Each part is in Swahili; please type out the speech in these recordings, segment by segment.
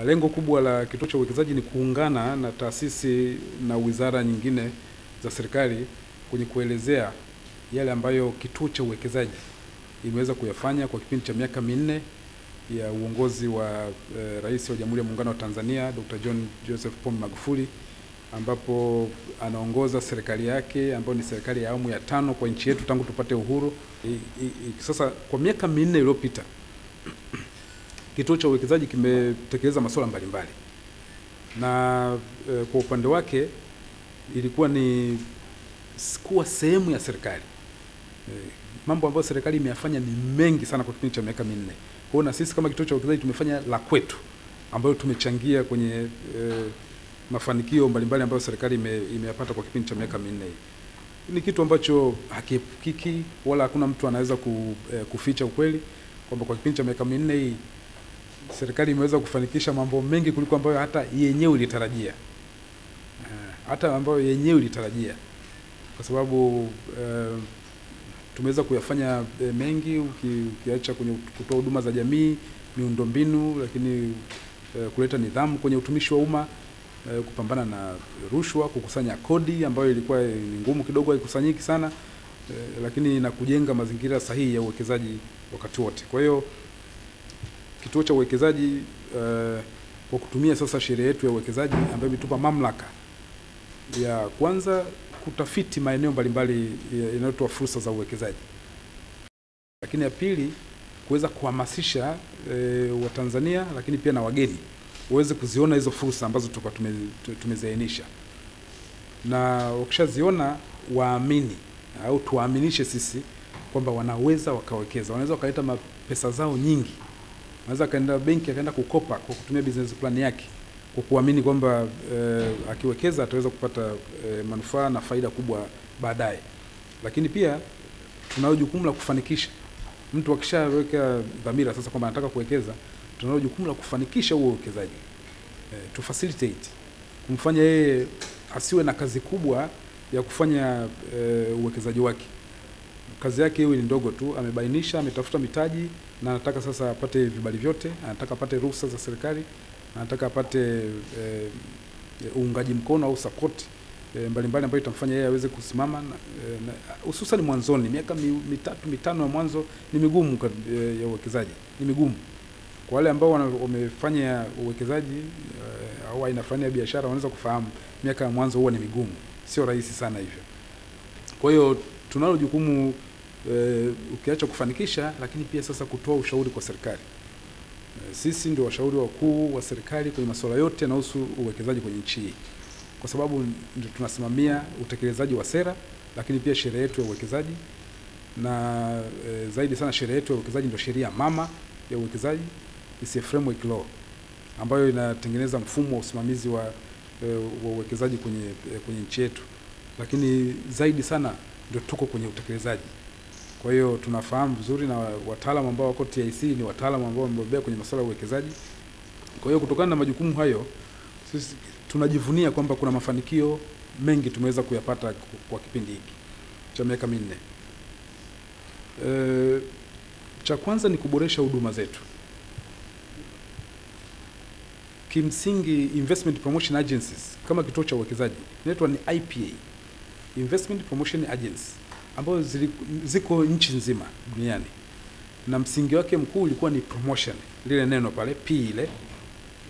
Lengo kubwa la kituo cha uwekezaji ni kuungana na taasisi na wizara nyingine za serikali kwenye kuelezea yale ambayo kituo cha uwekezaji imeweza kuyafanya kwa kipindi cha miaka minne ya uongozi wa Rais wa Jamhuri ya Muungano wa Tanzania Dr. John Joseph Pombe Magufuli, ambapo anaongoza serikali yake ambayo ni serikali ya awamu ya 5 kwa nchi yetu tangu tupate uhuru. Sasa kwa miaka minne iliyopita kituo cha uwekezaji kimetekeleza masuala mbalimbali, na kwa upande wake ilikuwa ni kuwa sehemu ya serikali. Mambo ambayo serikali imeyafanya ni mengi sana kwa kipindi cha miaka minne. Kwa hiyo na sisi kama kituo cha uwekezaji tumefanya la kwetu, ambayo tumechangia kwenye mafanikio mbalimbali ambayo serikali imeyapata kwa kipindi cha miaka minne. Ni kitu ambacho hakiepukiki wala hakuna mtu anaweza kuficha ukweli kwamba kwa kipindi cha miaka minne hii serikali imeweza kufanikisha mambo mengi kuliko ambayo hata yenyewe ilitarajia. Kwa sababu tumeweza kuyafanya mengi, ukiacha kwenye kutoa huduma za jamii, miundombinu, lakini kuleta nidhamu kwenye utumishi wa umma, kupambana na rushwa, kukusanya kodi ambayo ilikuwa ni ngumu kidogo, haikusanyiki sana, lakini na kujenga mazingira sahihi ya uwekezaji wakati wote. Kwa hiyo kituo cha uwekezaji kwa kutumia sasa sheria yetu ya uwekezaji ambayo imetupa mamlaka ya kwanza kutafiti maeneo mbalimbali yanayotoa fursa za uwekezaji, lakini ya pili kuweza kuhamasisha Watanzania lakini pia na wageni waweze kuziona hizo fursa ambazo tulikuwa tumeziainisha, na wakishaziona waamini au tuaminishe sisi kwamba wanaweza wakawekeza, wanaweza wakaleta pesa zao nyingi. Anaweza kaenda benki akaenda kukopa kwa kutumia business plan yake kwa kuamini kwamba akiwekeza ataweza kupata manufaa na faida kubwa baadaye. Lakini pia tunalo jukumu la kufanikisha. Mtu akishaweka dhamira sasa kwamba anataka kuwekeza, tunalo jukumu la kufanikisha huo uwekezaji. To facilitate, kumfanya yeye asiwe na kazi kubwa ya kufanya uwekezaji wake. Kazi yake iwe ni ndogo tu, amebainisha, ametafuta mitaji na anataka sasa apate vibali vyote, anataka apate ruhusa za serikali, anataka apate uungaji mkono au support mbalimbali ambayo itamfanya yeye aweze kusimama, hususan mwanzoni. Miaka 3-5 ya mwanzo ni migumu ya uwekezaji, ni migumu. Kwa wale ambao wamefanya uwekezaji au aina fulani ya biashara wanaweza kufahamu miaka ya mwanzo huwa ni migumu, sio rahisi sana hivyo. Kwa hiyo tunalo jukumu ukiacha kufanikisha, lakini pia sasa kutoa ushauri kwa serikali. Sisi ndio washauri wakuu wa serikali kwenye masuala yote yanayohusu uwekezaji kwenye nchi hii, kwa sababu ndio tunasimamia utekelezaji wa sera, lakini pia sheria yetu ya uwekezaji, na zaidi sana sheria yetu ya uwekezaji ndio sheria mama ya uwekezaji, is a framework law ambayo inatengeneza mfumo wa usimamizi wa uwekezaji kwenye nchi yetu, lakini zaidi sana ndio tuko kwenye utekelezaji. Kwa hiyo tunafahamu vizuri, na wataalamu ambao wako TIC ni wataalamu ambao wamebobea kwenye masuala ya uwekezaji. Kwa hiyo kutokana na majukumu hayo, sisi tunajivunia kwamba kuna mafanikio mengi tumeweza kuyapata kwa kipindi hiki cha miaka minne. Cha kwanza ni kuboresha huduma zetu. Kimsingi investment promotion agencies kama kituo cha uwekezaji inaitwa ni IPA, Investment Promotion Agency, ambazo ziko nchi nzima duniani, na msingi wake mkuu ulikuwa ni promotion. Lile neno pale P, ile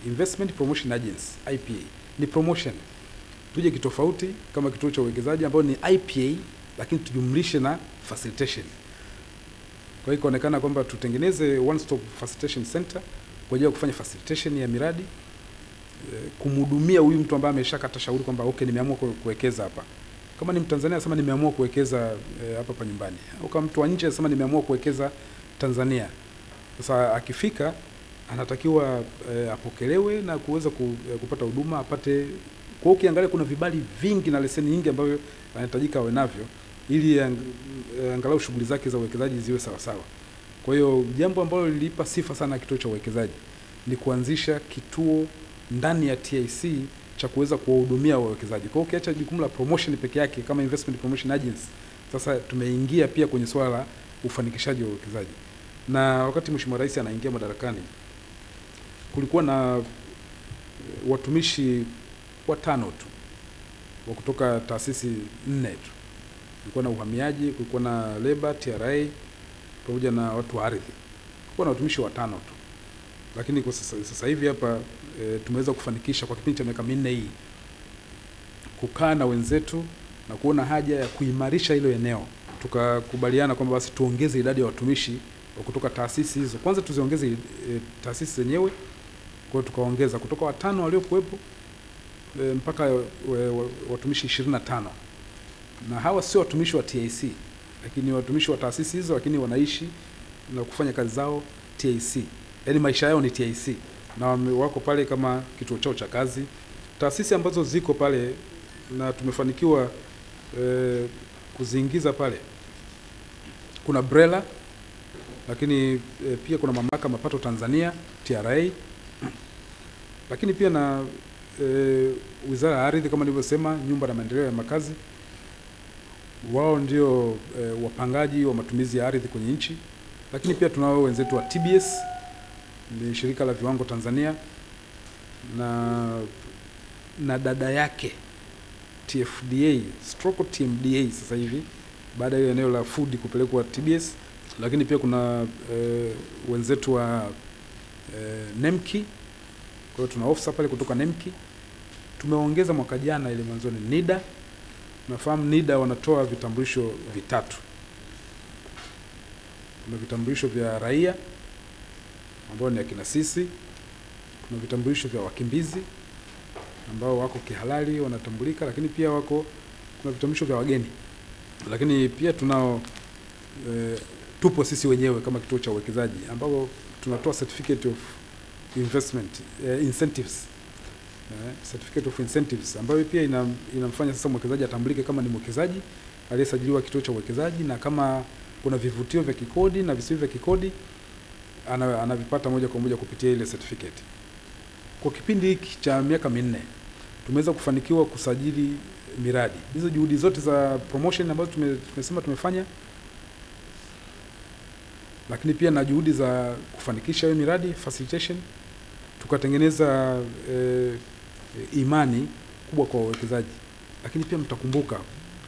Investment Promotion Agency, IPA ni promotion. Tuje kitofauti kama kituo cha uwekezaji ambao ni IPA, lakini tujumlishe na facilitation. Kwa hiyo ikaonekana kwamba tutengeneze one stop facilitation center kwa ajili ya kufanya facilitation ya miradi, kumhudumia huyu mtu ambaye ameshakata shauri kwamba okay, nimeamua kuwekeza hapa. Kama ni Mtanzania anasema nimeamua kuwekeza hapa pa nyumbani, au kama mtu wa nje anasema nimeamua kuwekeza Tanzania. Sasa akifika anatakiwa apokelewe na kuweza kupata huduma, apate. Kwa hiyo ukiangalia kuna vibali vingi na leseni nyingi ambavyo anahitajika awe navyo ili angalau shughuli zake za uwekezaji ziwe sawa sawa. Kwa hiyo jambo ambalo lilipa sifa sana kituo cha uwekezaji ni kuanzisha kituo ndani ya TIC cha kuweza kuwahudumia wawekezaji. Kwa hiyo ukiacha jukumu la promotion peke yake kama Investment Promotion Agency, sasa tumeingia pia kwenye swala la ufanikishaji wa uwekezaji. Na wakati Mheshimiwa Rais anaingia madarakani, kulikuwa na watumishi 5 tu wa kutoka taasisi 4 tu. Kulikuwa na uhamiaji, kulikuwa na labor, TRA pamoja na watu wa ardhi. Kulikuwa na watumishi 5 tu. Lakini kwa sasa hivi hapa tumeweza kufanikisha kwa kipindi cha miaka 4 hii kukaa na wenzetu na kuona haja ya kuimarisha hilo eneo. Tukakubaliana kwamba basi tuongeze idadi ya watumishi wa kutoka taasisi hizo. Kwanza tuziongeze taasisi zenyewe. Kwa hiyo tukaongeza kutoka 5 waliokuwepo mpaka watumishi 25. Na hawa sio watumishi wa TIC, lakini watumishi wa taasisi hizo, lakini wanaishi na kufanya kazi zao TIC. Yaani maisha yao ni TIC na wako pale kama kituo chao cha kazi. Taasisi ambazo ziko pale na tumefanikiwa kuziingiza pale, kuna BRELA, lakini pia kuna mamlaka mapato Tanzania TRA, lakini pia na Wizara ya Ardhi kama nilivyosema, nyumba na maendeleo ya makazi. Wao ndio wapangaji wa matumizi ya ardhi kwenye nchi. Lakini pia tunao wenzetu wa TBS, ni shirika la viwango Tanzania, na dada yake TFDA stroke TMDA sasa hivi baada ya eneo la food kupelekwa TBS. Lakini pia kuna wenzetu wa NEMKI. Kwa hiyo tuna ofisa pale kutoka NEMKI. Tumeongeza mwaka jana ile mwanzoni NIDA. Nafahamu NIDA wanatoa vitambulisho 3. Kuna vitambulisho vya raia ambao ni akina sisi. Kuna vitambulisho vya wakimbizi ambao wako kihalali wanatambulika, lakini pia kuna vitambulisho vya wageni. Lakini pia tunao tupo sisi wenyewe kama kituo cha uwekezaji ambao tunatoa certificate of investment incentives. Certificate of incentives ambayo pia inamfanya sasa mwekezaji atambulike kama ni mwekezaji aliyesajiliwa kituo cha uwekezaji, na kama kuna vivutio vya kikodi na visivyo vya kikodi anavipata moja kwa moja kupitia ile certificate. Kwa kipindi hiki cha miaka 4 tumeweza kufanikiwa kusajili miradi. Hizo juhudi zote za promotion ambazo tumesema tumefanya, lakini pia na juhudi za kufanikisha hiyo miradi facilitation, tukatengeneza imani kubwa kwa wawekezaji. Lakini pia mtakumbuka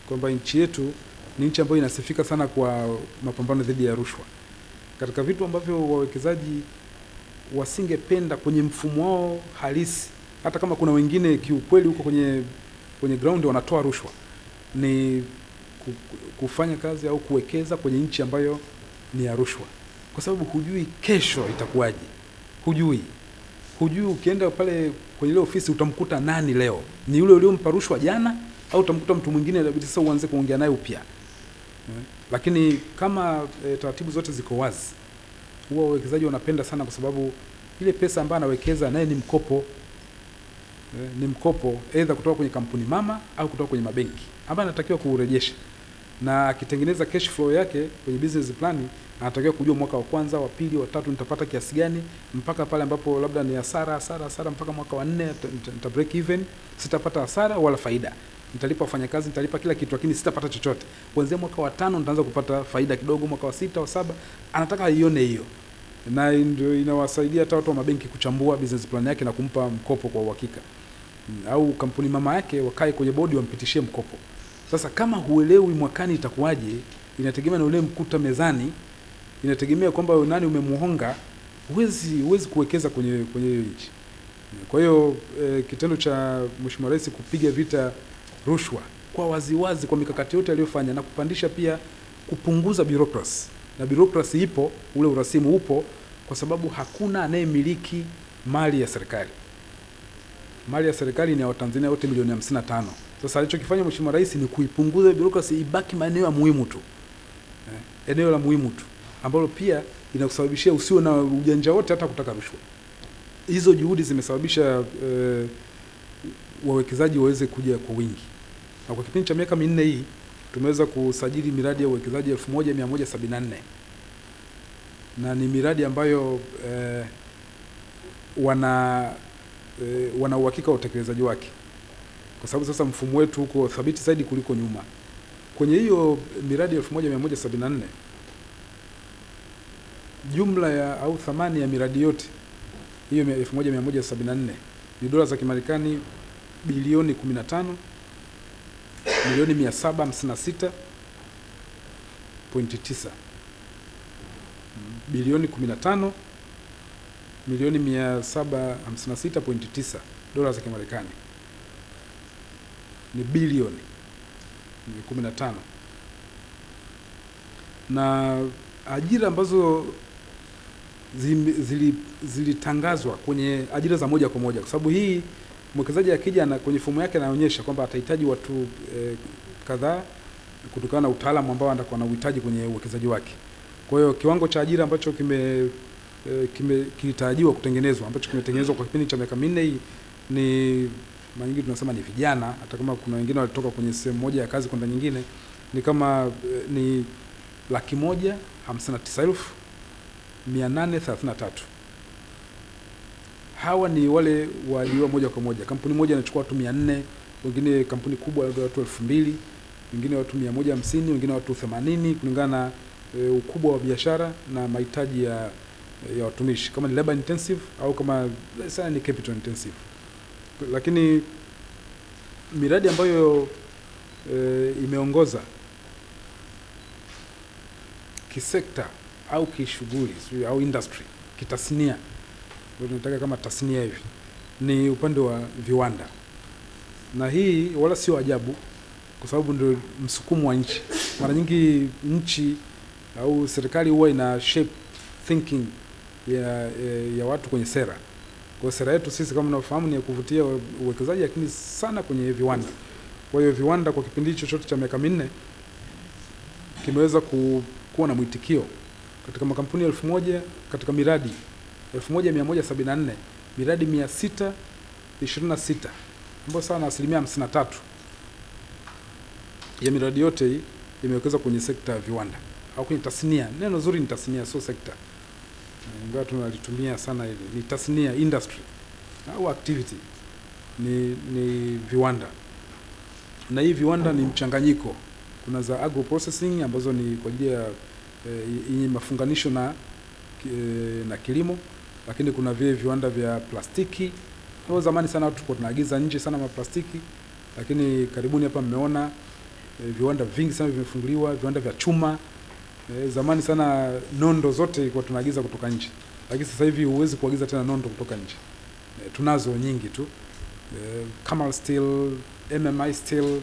kwamba nchi yetu ni nchi ambayo inasifika sana kwa mapambano dhidi ya rushwa. Katika vitu ambavyo wawekezaji wasingependa kwenye mfumo wao halisi, hata kama kuna wengine kiukweli huko kwenye ground wanatoa rushwa, ni kufanya kazi au kuwekeza kwenye nchi ambayo ni ya rushwa, kwa sababu hujui kesho itakuwaje. Hujui ukienda pale kwenye ile ofisi utamkuta nani leo, ni yule uliyompa rushwa jana au utamkuta mtu mwingine inabidi sasa uanze kuongea naye upya. Lakini kama taratibu zote ziko wazi, huwa wawekezaji wanapenda sana, kwa sababu ile pesa ambayo anawekeza naye ni mkopo. Ni mkopo aidha kutoka kwenye kampuni mama au kutoka kwenye mabenki ambayo anatakiwa kuurejesha, na akitengeneza cash flow yake kwenye business plan anatakiwa kujua mwaka wa kwanza, wa pili, wa tatu nitapata kiasi gani, mpaka pale ambapo labda ni hasara mpaka mwaka wa 4 nita break even, sitapata hasara wala faida. Nitalipa wafanyakazi, nitalipa kila kitu, lakini sitapata chochote. Kuanzia mwaka wa 5 nitaanza kupata faida kidogo, mwaka wa 6 wa 7 anataka ione hiyo. Na ndio inawasaidia hata watu wa mabenki kuchambua business plan yake na kumpa mkopo kwa uhakika. Au kampuni mama yake wakae kwenye bodi wampitishie mkopo. Sasa kama huelewi mwakani itakuwaje, inategemea na ule mkuta mezani, inategemea kwamba nani umemuhonga, huwezi kuwekeza kwenye hiyo nchi. Kwa hiyo kitendo cha Mheshimiwa Rais kupiga vita rushwa kwa waziwazi kwa mikakati yote aliyofanya, na kupandisha pia kupunguza bureaucracy. Na bureaucracy ipo, ule urasimu upo, kwa sababu hakuna anayemiliki mali ya serikali. Mali ya serikali ni ya Watanzania wote milioni 55. Sasa alichokifanya Mheshimiwa Rais ni kuipunguza bureaucracy, ibaki maeneo ya muhimu tu. Eneo la muhimu tu ambalo pia inakusababishia usiwe na ujanja wote hata kutaka rushwa. Hizo juhudi zimesababisha wawekezaji waweze kuja kwa wingi. Na kwa kipindi cha miaka 4 hii tumeweza kusajili miradi ya uwekezaji 1174. Na ni miradi ambayo wana uhakika wa utekelezaji wake, kwa sababu sasa mfumo wetu uko thabiti zaidi kuliko nyuma. Kwenye hiyo miradi 1174, jumla ya au thamani ya miradi yote hiyo 1174 ni dola za Kimarekani bilioni 15 milioni 756.9. Bilioni 15 milioni 756.9 dola za Kimarekani. Ni bilioni 15. Na ajira ambazo zilitangazwa kwenye ajira za moja kwa moja, kwa sababu hii mwekezaji akija na kwenye fomu yake anaonyesha kwamba atahitaji watu kadhaa kutokana na utaalamu ambao atakuwa na uhitaji kwenye uwekezaji wake. Kwa hiyo kiwango cha ajira ambacho kilitarajiwa kutengenezwa, ambacho kimetengenezwa kwa kipindi cha miaka 4 ni mara nyingi tunasema ni vijana, hata kama kuna wengine walitoka kwenye sehemu moja ya kazi kwenda nyingine, ni kama ni 159,833. Hawa ni wale waajiriwa moja kwa moja. Kampuni moja inachukua watu 400, wengine kampuni kubwa watu 2000, wengine watu 150, wengine watu 80, kulingana na ukubwa wa biashara na mahitaji ya watumishi, kama ni labor intensive au kama sana ni capital intensive. Lakini miradi ambayo imeongoza kisekta au kishughuli au industry, kitasnia, tunataka kama tasnia hivi, ni upande wa viwanda. Na hii wala sio ajabu, kwa sababu ndio msukumo wa nchi. Mara nyingi nchi au serikali huwa ina shape thinking ya watu kwenye sera. Kwa sera yetu sisi kama mnafahamu ni kuvutia uwekezaji, lakini sana kwenye viwanda. Kwa hiyo viwanda kwa kipindi chochote cha miaka 4 kimeweza kuwa na mwitikio katika makampuni 1000, katika miradi 1174, miradi 626, ambayo sawa na 53% ya miradi yote hii imewekeza kwenye sekta ya viwanda au kwenye tasnia. Neno zuri ni tasnia, sio sekta. Ingawa tunalitumia sana hili. Ni tasnia, industry au activity. Ni viwanda. Na hii viwanda ni mchanganyiko. Kuna za agro processing ambazo ni kwa ajili ya yenye mafunganisho na kilimo, lakini kuna vile viwanda vya plastiki. Kwa zamani sana watu tulikuwa tunaagiza nje sana maplastiki, lakini karibuni hapa mmeona viwanda vingi sana vimefunguliwa, viwanda vya chuma. Zamani sana nondo zote ilikuwa tunaagiza kutoka nje, lakini sasa hivi huwezi kuagiza tena nondo kutoka nje. Tunazo nyingi tu, Kamal Steel, MMI Steel,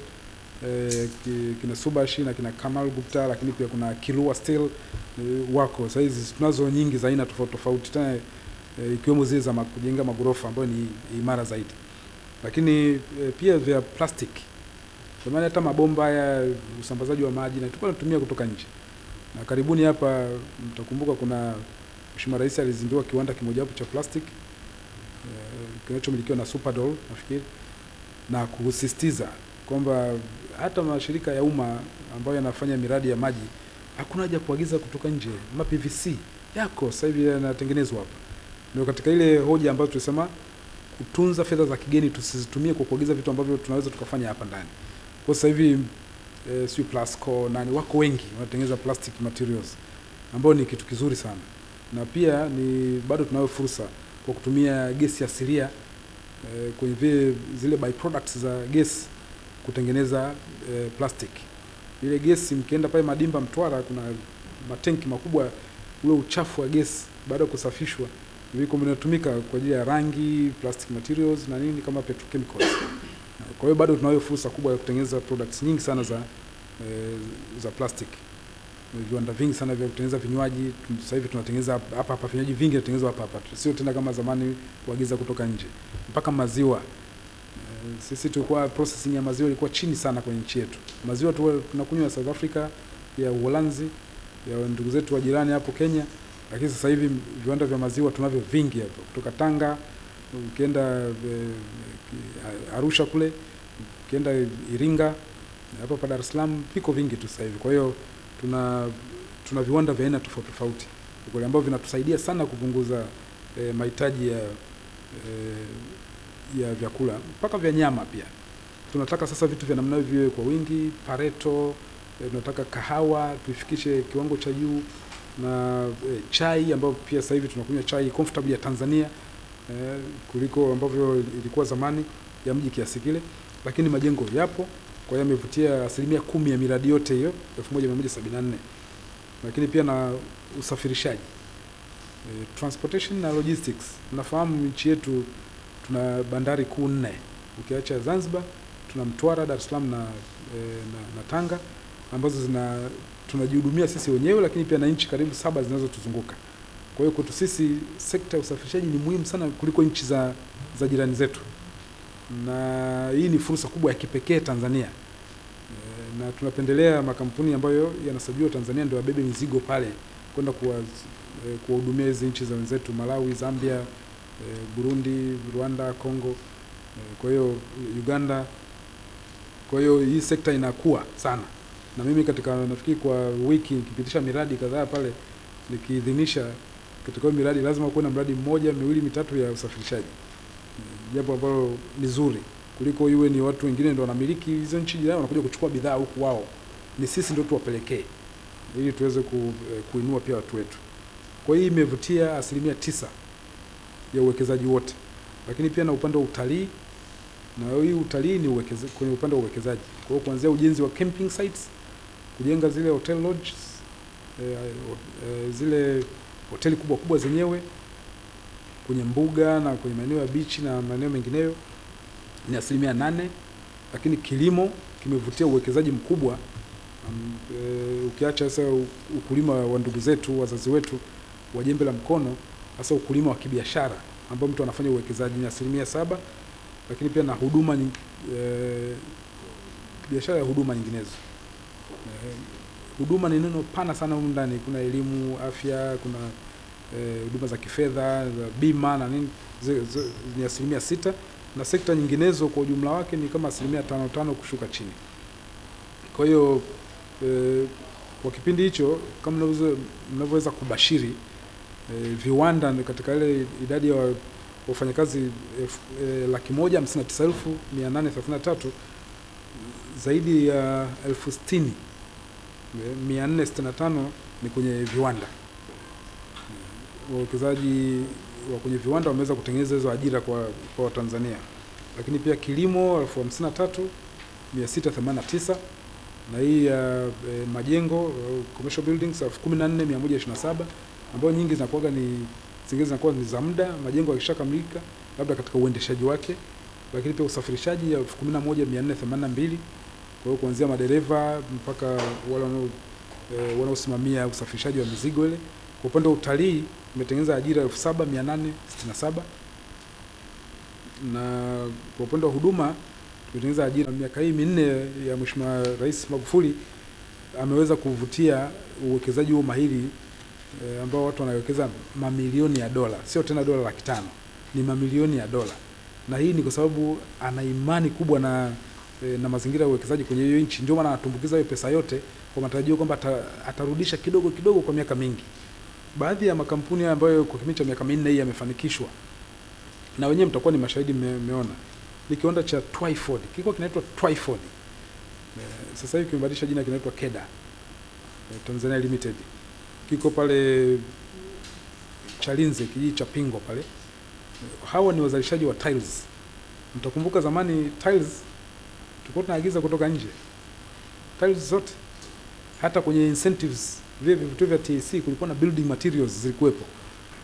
kina Subashi na kina Kamal Gupta, lakini pia kuna Kilua Steel wako. Sasa hizi tunazo nyingi za aina tofauti tofauti, tena ikiwemo zile za kujenga magorofa ambayo ni imara zaidi. Lakini pia vya plastic, kwa maana hata mabomba ya usambazaji wa maji na tulikuwa tunatumia kutoka nje. Na karibuni hapa mtakumbuka kuna Mheshimiwa Rais alizindua kiwanda kimoja hapo cha plastic kinachomilikiwa na Superdol nafikiri, na kusisitiza kwamba hata mashirika ya umma ambayo yanafanya miradi ya maji hakuna haja kuagiza kutoka nje. PVC yako sasa hivi yanatengenezwa hapa. Ndio katika ile hoja ambayo tulisema kutunza fedha za kigeni, tusizitumie kwa kuagiza vitu ambavyo tunaweza tukafanya hapa ndani. Kwa sasa hivi sio Plasco nani wako wengi wanatengeneza plastic materials, ambao ni kitu kizuri sana. Na pia ni bado tunayo fursa kwa kutumia gesi asilia kwenye zile byproducts za gesi kutengeneza plastic. Ile gesi mkienda pale Madimba Mtwara, kuna matenki makubwa, ule uchafu wa gesi baada ya kusafishwa viko vinatumika kwa ajili ya rangi, plastic materials na nini kama petrochemicals. Kwa hiyo bado tunayo fursa kubwa ya kutengeneza products nyingi sana za plastic. Viwanda vingi sana vya kutengeneza vinywaji sasa hivi tunatengeneza hapa vinywaji vingi vinatengenezwa hapa. Sio tena kama zamani kuagiza kutoka nje. Mpaka maziwa. Sisi tulikuwa processing ya maziwa ilikuwa chini sana kwenye nchi yetu. Maziwa tunakunywa South Africa, ya Uholanzi, ya ndugu zetu wa jirani hapo Kenya. Lakini sasa hivi viwanda vya maziwa tunavyo vingi hapo. Kutoka Tanga, ukienda Arusha kule, ukienda Iringa, hapa pa Dar es Salaam viko vingi tu sasa hivi. Kwa hiyo tuna viwanda vya aina tofauti tofauti wale ambao vinatusaidia sana kupunguza mahitaji ya vyakula mpaka vya nyama pia. Tunataka sasa vitu vya namna hiyo viwe kwa wingi. Pareto, tunataka kahawa tuifikishe kiwango cha juu, na chai ambayo pia sasa hivi tunakunywa chai comfortable ya Tanzania. kuliko ambavyo ilikuwa zamani ya mji kiasi kile, lakini majengo yapo. Kwa hiyo yamevutia 10% ya miradi yote hiyo 1174. Lakini pia na usafirishaji, transportation na logistics. Nafahamu nchi yetu tuna bandari kuu 4. Ukiacha Zanzibar, tuna Mtwara, Dar es Salaam na Tanga, ambazo tunajihudumia sisi wenyewe, lakini pia na nchi karibu 7 zinazotuzunguka. Kwa hiyo kwetu sisi sekta ya usafirishaji ni muhimu sana kuliko nchi za jirani zetu. Na hii ni fursa kubwa ya kipekee Tanzania. Na tunapendelea makampuni ambayo yanasajiliwa Tanzania ndio wabebe mizigo pale kwenda kuwahudumia hizo nchi za wenzetu, Malawi, Zambia, Burundi, Rwanda, Kongo, kwa hiyo Uganda. Kwa hiyo hii sekta inakuwa sana. Na mimi nafikiri kwa wiki nikipitisha miradi kadhaa pale, nikiidhinisha katika miradi lazima kuwe na mradi 1, 2, 3 ya usafirishaji. Jambo ambalo ni zuri kuliko iwe ni watu wengine ndio wanamiliki hizo nchi jirani wanakuja kuchukua bidhaa huku wao. Ni sisi ndio tuwapelekee ili tuweze kuinua pia watu wetu. Kwa hiyo imevutia 9% ya uwekezaji wote. Lakini pia na upande wa utalii, na hii utalii ni kwenye upande wa uwekezaji. Kwa hiyo kuanzia ujenzi wa camping sites, kujenga zile hotel lodges, zile hoteli kubwa kubwa zenyewe kwenye mbuga na kwenye maeneo ya beach na maeneo mengineyo ni 8%. Lakini kilimo kimevutia uwekezaji mkubwa. Ukiacha sasa ukulima wa ndugu zetu, wazazi wetu wa jembe la mkono, hasa ukulima wa kibiashara ambao mtu anafanya uwekezaji ni 7%. Lakini pia na huduma, biashara ya huduma nyinginezo. Huduma ni neno pana sana huko ndani. Kuna elimu, afya, kuna huduma za kifedha, za bima na nini, ni 6%. Na sekta nyinginezo kwa ujumla wake ni kama 5% kushuka chini. Kwa hiyo kwa kipindi hicho kama mnavyoweza kubashiri, viwanda katika ile idadi ya wafanyakazi 159,833, zaidi ya 60,465 ni kwenye viwanda. Wawekezaji wa kwenye viwanda wameweza kutengeneza hizo ajira kwa Tanzania. Lakini pia kilimo 53,689, na hii majengo commercial buildings 14,127, ambayo nyingi zinakuwa ni za muda, majengo yakishakamilika labda katika uendeshaji wake. Lakini pia usafirishaji 11,482, kwa hiyo kuanzia madereva mpaka wale wanaosimamia usafirishaji wa mizigo ile. Kwa upande wa utalii imetengeneza ajira 7,867, na kwa upande wa huduma tumetengeneza ajira. Miaka hii 4 ya Mheshimiwa Rais Magufuli ameweza kuvutia uwekezaji huo mahiri, ambao watu wanawekeza mamilioni ya dola, sio tena dola 500, ni mamilioni ya dola. Na hii ni kwa sababu ana imani kubwa na mazingira ya uwekezaji kwenye hiyo nchi. Ndio maana anatumbukiza hiyo pesa yote kwa matarajio kwamba atarudisha kidogo kidogo kwa miaka mingi. Baadhi ya makampuni ambayo kwa kipindi cha miaka 4 hii yamefanikishwa, na wenyewe mtakuwa ni mashahidi, mmeona, ni kiwanda cha Twyford. Kiko kinaitwa Twyford. Sasa hivi kimebadilisha jina, kinaitwa KEDA Tanzania Limited. Kiko pale Chalinze, kijiji cha Pingo pale. Hawa ni wazalishaji wa tiles. Mtakumbuka zamani tiles tulikuwa tunaagiza kutoka nje. Tiles zote, hata kwenye incentives vile vitu vya TAC kulikuwa na building materials zilikuwepo.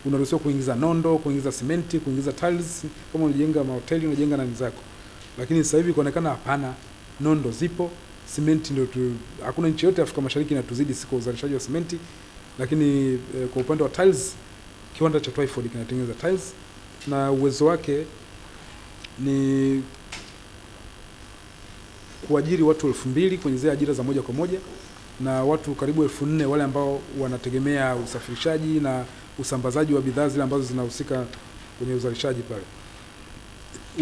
Unaruhusiwa kuingiza nondo, kuingiza simenti, kuingiza tiles kama unajenga mahoteli, unajenga nani zako. Lakini sasa hivi kuonekana hapana, nondo zipo, simenti ndio hakuna nchi yote Afrika Mashariki inatuzidi siko uzalishaji wa simenti. Lakini kwa upande wa tiles, kiwanda cha Twyford kinatengeneza tiles, na uwezo wake ni kuajiri watu 2,000 kwenye zile ajira za moja kwa moja, na watu karibu 4,000 wale ambao wanategemea usafirishaji na usambazaji wa bidhaa zile ambazo zinahusika kwenye uzalishaji pale.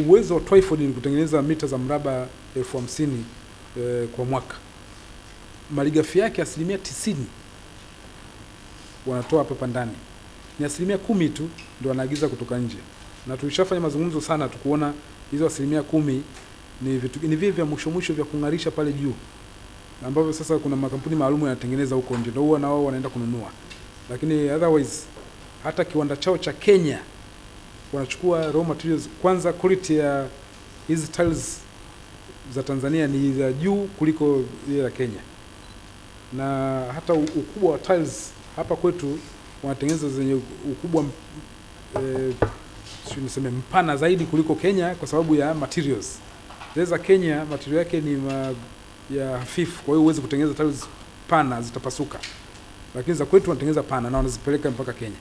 Uwezo wa Twyford ni kutengeneza mita za mraba 50,000 kwa mwaka. Malighafi yake 90% wanatoa hapa ndani. Ni 10% tu ndio wanaagiza kutoka nje. Na tulishafanya mazungumzo sana tukuona hizo 10% ni vitu ni vile vya mwisho vya kungarisha pale juu, ambavyo sasa kuna makampuni maalum yanatengeneza huko nje, ndio na wao wanaenda kununua. Lakini otherwise hata kiwanda chao cha Kenya wanachukua raw materials. Kwanza quality ya hizi tiles za Tanzania ni za juu kuliko ile ya Kenya, na hata ukubwa wa tiles hapa kwetu wanatengeneza zenye ukubwa niseme mpana zaidi kuliko Kenya kwa sababu ya materials. Za Kenya material yake ni ya hafifu, kwa hiyo huwezi kutengeneza tiles pana, zitapasuka. Lakini za kwetu wanatengeneza pana na wanazipeleka mpaka Kenya.